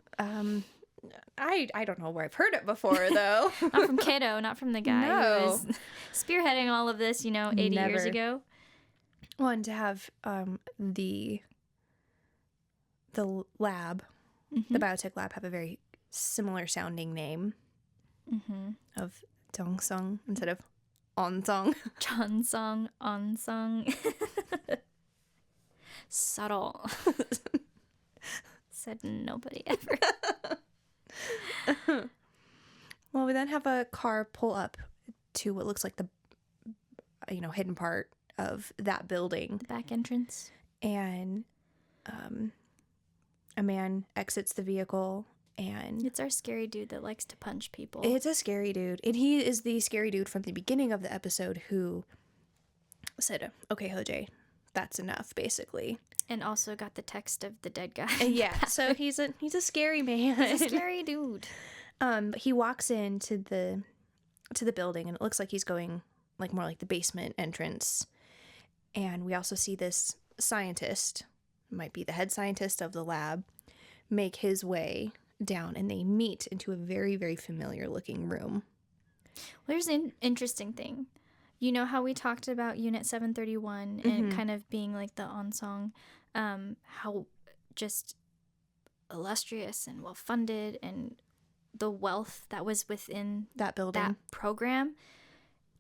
I don't know where I've heard it before, though. Not from Kato, not from the guy who was spearheading all of this, 80 years ago. Well, and to have the lab, the biotech lab, have a very similar sounding name of GyeongSeong instead of Onsong. GyeongSeong, Onsong. Subtle. Said nobody ever. Well, we then have a car pull up to what looks like the hidden part of that building, the back entrance, and a man exits the vehicle, and it's our scary dude that likes to punch people. It's a scary dude, and he is the scary dude from the beginning of the episode who said, okay, HoJae, that's enough, basically. And also got the text of the dead guy. Yeah, so he's a scary man. He's a scary dude. But he walks into the building, and it looks like he's going like more like the basement entrance. And we also see this scientist, might be the head scientist of the lab, make his way down, and they meet into a very, very familiar looking room. Well, here's an interesting thing. You know how we talked about Unit 731 and kind of being like the Unsong, how just illustrious and well-funded, and the wealth that was within that building, that program.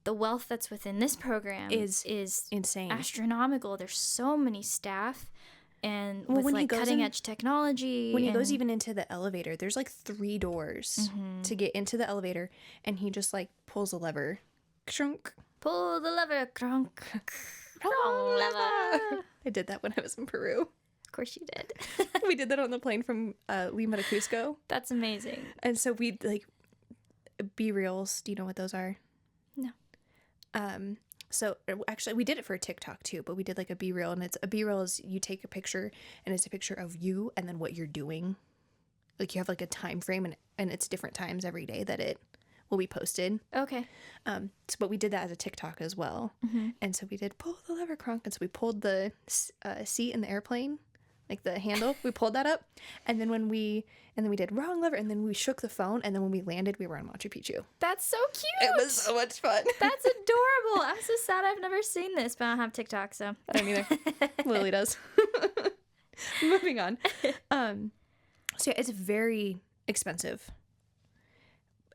The wealth that's within this program is insane, astronomical. There's so many staff, and with like cutting edge technology. When he goes even into the elevator, there's like 3 doors to get into the elevator, and he just like pulls a lever, crunk. Pull the lever, crunk. Wrong lever. I did that when I was in Peru. Of course you did. We did that on the plane from Lima to Cusco. That's amazing. And so we like B-reels. Do you know what those are? No. So actually we did it for a TikTok too, but we did like a B-reel, and it's a B-reel is you take a picture, and it's a picture of you and then what you're doing. Like you have like a time frame, and it's different times every day that it will be posted. Okay. But we did that as a TikTok as well. And so we did pull the lever, crunk. And so we pulled the seat in the airplane, like the handle, we pulled that up. And then we did wrong lever, and then we shook the phone. And then when we landed, we were on Machu Picchu. That's so cute. It was so much fun. That's adorable. I'm so sad I've never seen this, but I don't have TikTok, so. I don't either. Lily does. Moving on. So yeah, it's very expensive.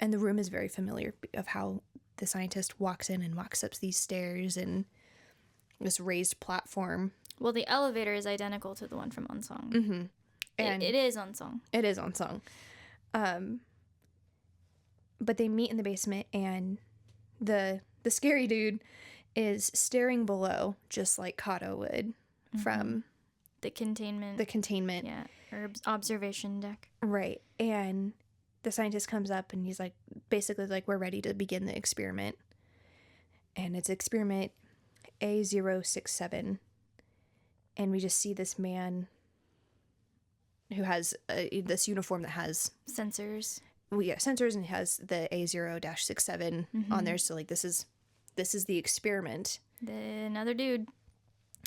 And the room is very familiar of how the scientist walks in and walks up these stairs and this raised platform. Well, the elevator is identical to the one from Unsong. And it is Unsong. It is Unsong. But they meet in the basement, and the scary dude is staring below, just like Kato would from the containment. Yeah, or observation deck. Right. And the scientist comes up, and he's like, basically like, we're ready to begin the experiment. And it's experiment A067. And we just see this man who has this uniform that has sensors. Well, yeah, sensors, and it has the A0-67 on there. So like, this is the experiment. Another dude.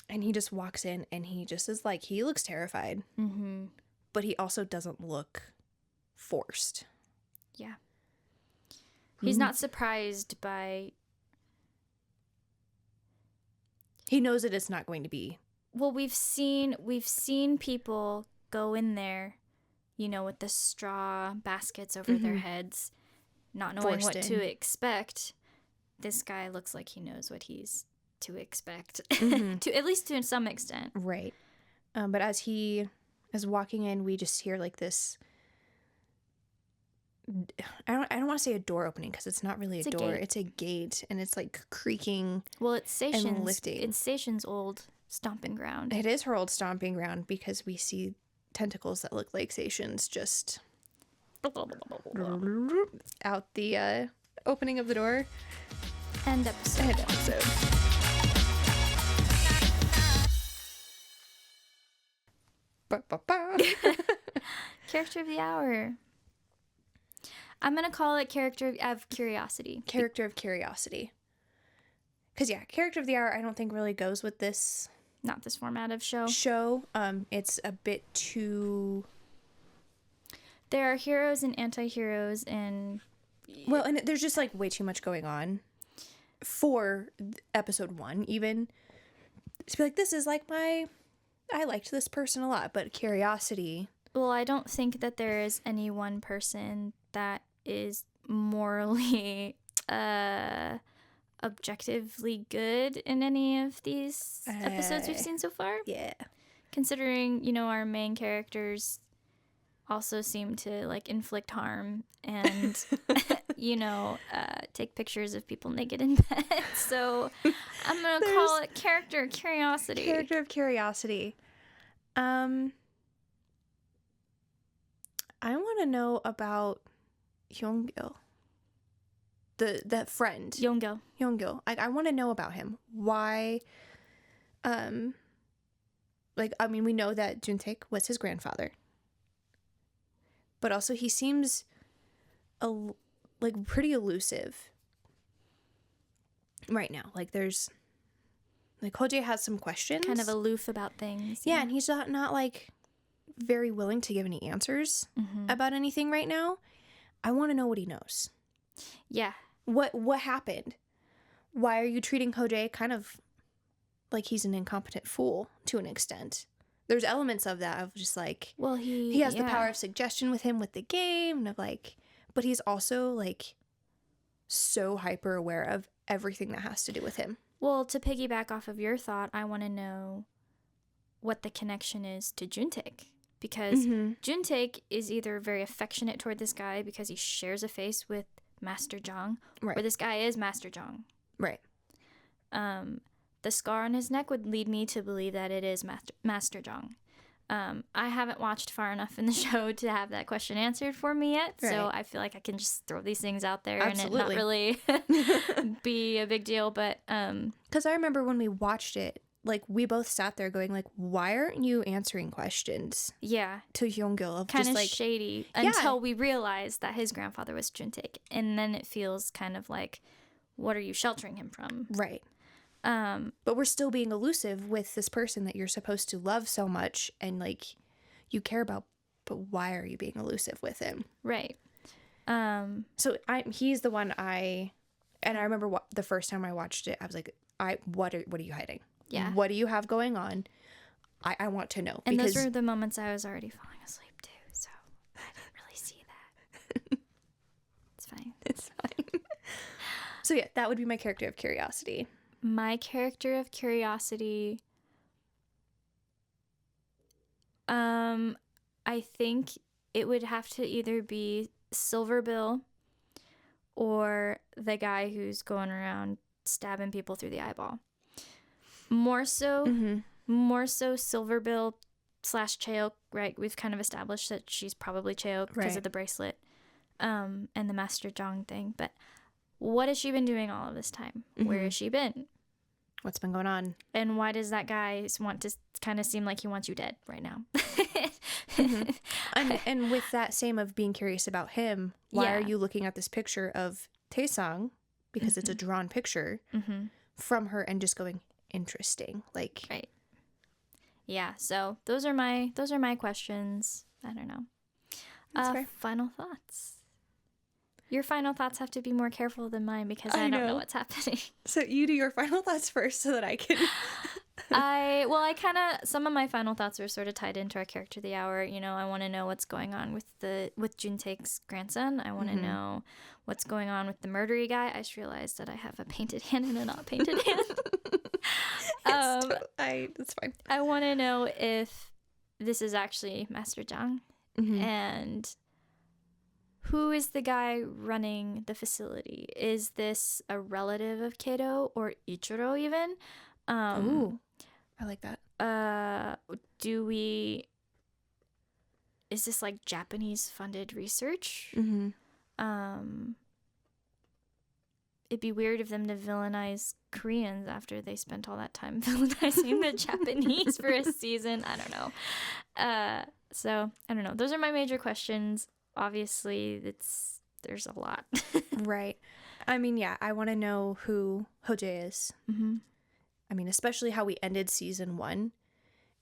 And he just walks in, and he just is like, he looks terrified. But he also doesn't look forced. Yeah. He's not surprised by... He knows that it's not going to be... Well, we've seen people go in there, you know, with the straw baskets over their heads, not knowing what to expect. This guy looks like he knows what he's to expect, to at least to some extent. Right. But as he is walking in, we just hear like this... I don't want to say a door opening, because it's not really a door. Gate. It's a gate, and it's like creaking. Well, it's Station's, and lifting. It's Station's old stomping ground. It is her old stomping ground, because we see tentacles that look like Station's just out the opening of the door. End episode. Character of the hour. I'm going to call it Character of Curiosity. Character of Curiosity. Because, yeah, Character of the Hour I don't think really goes with this. Not this format of show. It's a bit too... There are heroes and anti-heroes and... Well, and there's just, like, way too much going on. For episode 1, even. To be like, this is, like, I liked this person a lot, but Curiosity... Well, I don't think that there is any one person that is morally objectively good in any of these episodes we've seen so far. Yeah. Considering, you know, our main characters also seem to, like, inflict harm and, you know, take pictures of people naked in bed. So I'm going to call it Character of Curiosity. Character of Curiosity. I want to know about Hyungil. That friend. Hyungil. I want to know about him. Why like, I mean, we know that Juntaek was his grandfather. But also he seems like pretty elusive right now. Like there's like HoJae has some questions. Kind of aloof about things. Yeah, and he's not like very willing to give any answers about anything right now. I want to know what he knows. Yeah. What happened? Why are you treating HoJae kind of like he's an incompetent fool to an extent? There's elements of that of just like, well, he has the power of suggestion with him with the game, and of like, but he's also like so hyper aware of everything that has to do with him. Well, to piggyback off of your thought, I want to know what the connection is to Juntaek, because Juntaek is either very affectionate toward this guy because he shares a face with Master Jang, right, or this guy is Master Jang. Right. The scar on his neck would lead me to believe that it is Master Jang. I haven't watched far enough in the show to have that question answered for me yet, right. So I feel like I can just throw these things out there and it not really be a big deal. But because I remember when we watched it, like we both sat there going like, why aren't you answering questions? Yeah, to Hyungil of kind just of like shady until we realized that his grandfather was Juntaek, and then it feels kind of like, what are you sheltering him from? Right. But we're still being elusive with this person that you're supposed to love so much and like you care about, but why are you being elusive with him? Right. So he's the one and I remember the first time I watched it, I was like, what are you hiding? Yeah. What do you have going on? I want to know. And those were the moments I was already falling asleep too, so I didn't really see that. It's fine. It's fine. So yeah, that would be my character of curiosity. My character of curiosity, I think it would have to either be Silverbill or the guy who's going around stabbing people through the eyeball. More so Silverbill / ChaeOk, right? We've kind of established that she's probably ChaeOk because of the bracelet and the Master Jang thing. But what has she been doing all of this time? Where has she been? What's been going on? And why does that guy want to kind of seem like he wants you dead right now? And with that same of being curious about him, why are you looking at this picture of TaeSang, because it's a drawn picture, from her and just going, interesting, like right. Yeah, so those are my questions. I don't know. Final thoughts. Your final thoughts have to be more careful than mine because I don't know what's happening. So you do your final thoughts first so that I can... some of my final thoughts are sort of tied into our character of the hour. You know, I want to know what's going on with Juntaek's grandson. I want to know what's going on with the murdery guy. I just realized that I have a painted hand and a not painted hand. That's fine. I want to know if this is actually Master Jang and who is the guy running the facility? Is this a relative of Kato or Ichiro even? Ooh, I like that. Is this like Japanese funded research? It'd be weird of them to villainize Koreans after they spent all that time villainizing the Japanese for a season. I don't know. So I don't know. Those are my major questions. Obviously, there's a lot. Right. I mean, yeah, I want to know who HoJae is. I mean, especially how we ended season 1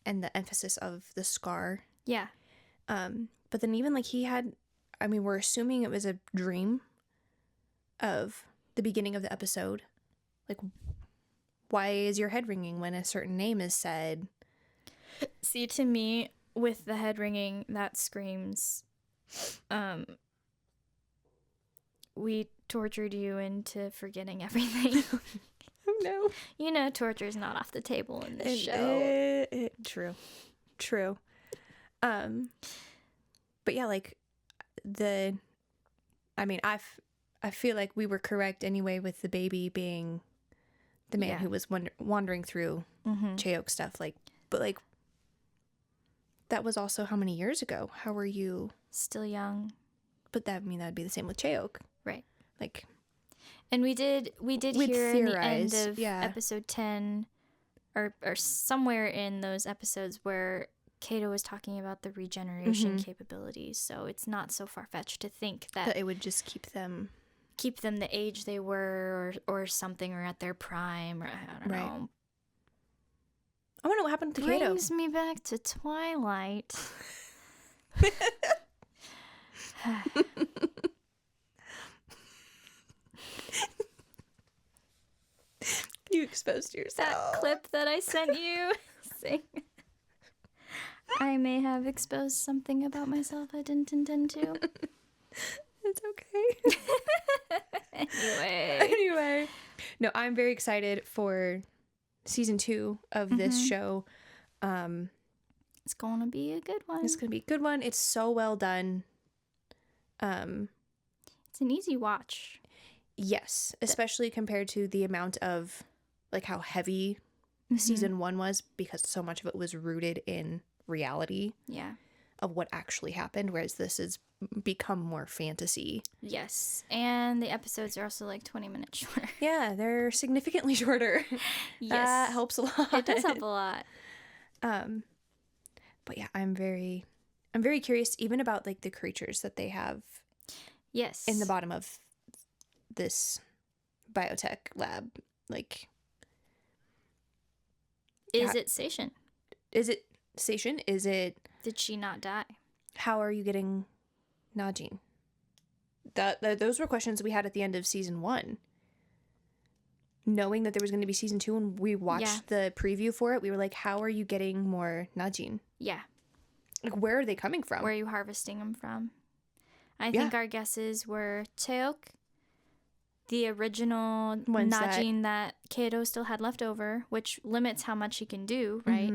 and the emphasis of the scar. Yeah. But then even like we're assuming it was a dream of the beginning of the episode. Like, why is your head ringing when a certain name is said? See, to me, with the head ringing, that screams... we tortured you into forgetting everything. Oh no. You know, torture is not off the table in this show. True. But yeah, like I feel like we were correct anyway with the baby being the man who was wandering through ChaeOk stuff. Like, but like that was also how many years ago? How were you? Still young. But that'd be the same with ChaeOk. Right. Like, and we did hear in the end of episode 10 or somewhere in those episodes where Kato was talking about the regeneration capabilities. So it's not so far-fetched to think that it would just keep them the age they were or something, or at their prime, or I don't know. I wonder what happened to Kato. Brings me back to Twilight. You exposed yourself. That clip that I sent you. I may have exposed something about myself I didn't intend to. It's okay. Anyway. No, I'm very excited for season 2 of this show. It's gonna be a good one. It's gonna be a good one. It's so well done. It's an easy watch. Yes, especially compared to the amount of, like, how heavy season 1 was, because so much of it was rooted in reality. Yeah. Of what actually happened, whereas this has become more fantasy. Yes, and the episodes are also like 20 minutes shorter. Yeah, they're significantly shorter. Yes. That helps a lot. It does help a lot. But yeah, I'm very curious even about, like, the creatures that they have in the bottom of this biotech lab. Like, is it Seishin? Is it Seishin? Is it... Did she not die? How are you getting Najin? Those were questions we had at the end of season 1. Knowing that there was going to be season 2 and we watched the preview for it, we were like, how are you getting more Najin? Yeah. Like, where are they coming from? Where are you harvesting them from? I think our guesses were ChaeOk, the original Najin that Kato still had left over, which limits how much he can do, right?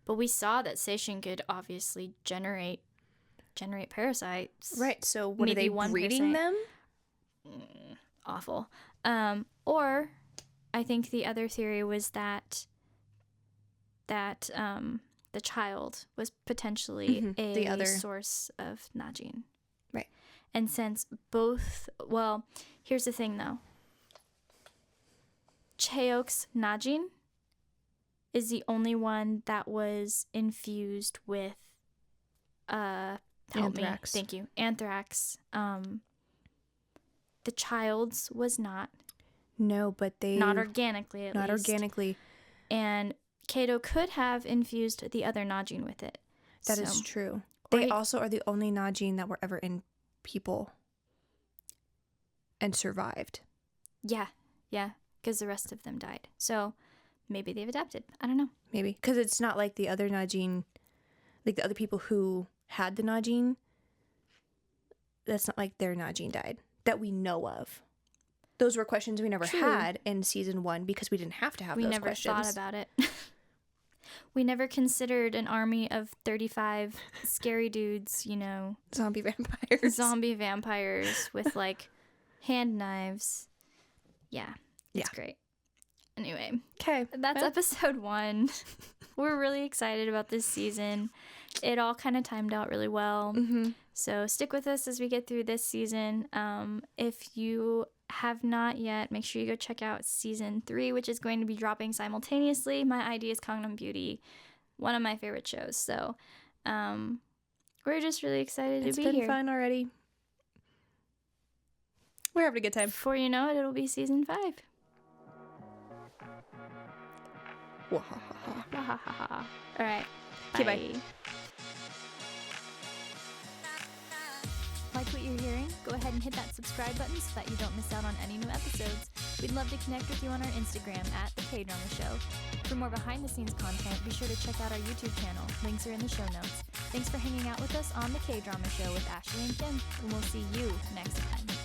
But we saw that Seishin could obviously generate parasites. Right, so what are they breeding them? Awful. Or I think the other theory was that the child was potentially the other source of Najin. Right. And since both, well, here's the thing though. ChaeOk's Najin is the only one that was infused with anthrax. Thank you. Anthrax. The child's was not. No, but they... Not organically, Not organically. And Kato could have infused the other Najin with it. That is true. They also are the only Najin that were ever in people and survived. Yeah, because the rest of them died. So maybe they've adapted. I don't know. Maybe. Because it's not like the other Najin, like the other people who had the Najin, that's not like their Najin died that we know of. Those were questions we never had in season 1 because we didn't have to have those questions. We never thought about it. We never considered an army of 35 scary dudes, you know. Zombie vampires with, like, hand knives. Yeah, it's great. Anyway, okay, that's episode 1. We're really excited about this season. It all kind of timed out really well. So stick with us as we get through this season. If you have not yet, make sure you go check out season 3, which is going to be dropping simultaneously. My ID is Gangnam Beauty, one of my favorite shows. So we're just really excited to be here. It's been fun already. We're having a good time. Before you know it, it'll be season 5. All right. Okay, bye. Like what you're hearing? Go ahead and hit that subscribe button so that you don't miss out on any new episodes. We'd love to connect with you on our Instagram at The KDrama Show. For more behind-the-scenes content, be sure to check out our YouTube channel. Links are in the show notes. Thanks for hanging out with us on The KDrama Show with Ashley and Kim, and we'll see you next time.